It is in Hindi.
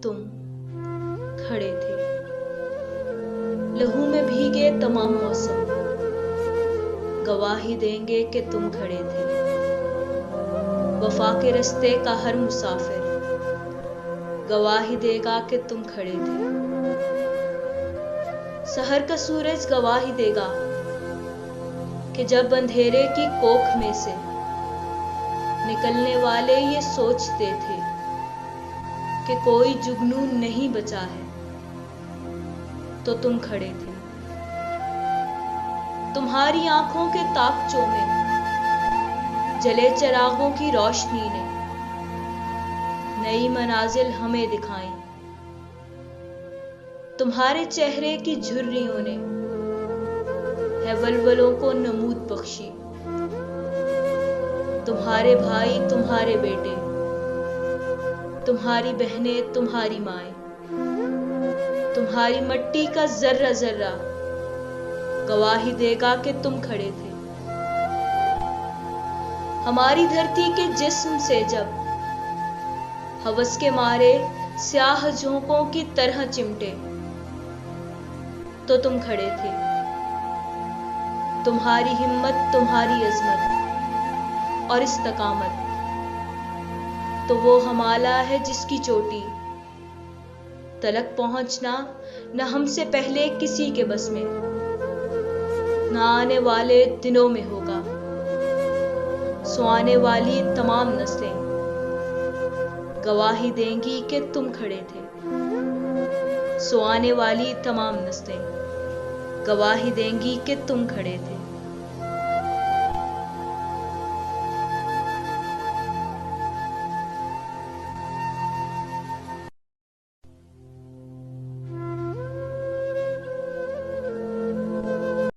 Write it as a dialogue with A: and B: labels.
A: तुम खड़े थे। लहू में भीगे तमाम मौसम गवाही देंगे कि तुम खड़े थे। वफा के रास्ते का हर मुसाफिर गवाही देगा कि तुम खड़े थे। सहर का सूरज गवाही देगा कि जब अंधेरे की कोख में से निकलने वाले ये सोचते थे कि कोई जुगनू नहीं बचा है, तो तुम खड़े थे। तुम्हारी आंखों के ताकचों में जले चिरागों की रोशनी ने नई मनाजिल हमें दिखाई। तुम्हारे चेहरे की झुर्रियों ने है वलवलों को नमूद बख्शी। तुम्हारे भाई, तुम्हारे बेटे, तुम्हारी बहनें, तुम्हारी माएं, तुम्हारी मट्टी का जर्रा जर्रा गवाही देगा कि तुम खड़े थे। हमारी धरती के जिस्म से जब हवस के मारे स्याह झोंकों की तरह चिमटे, तो तुम खड़े थे। तुम्हारी हिम्मत, तुम्हारी अजमत और इस्तकामत तो वो हमाला है जिसकी चोटी तलक पहुंचना न हमसे पहले किसी के बस में, न आने वाले दिनों में होगा। सो आने वाली तमाम नस्लें गवाही देंगी कि तुम खड़े थे। सो आने वाली तमाम नस्लें गवाही देंगी कि तुम खड़े थे।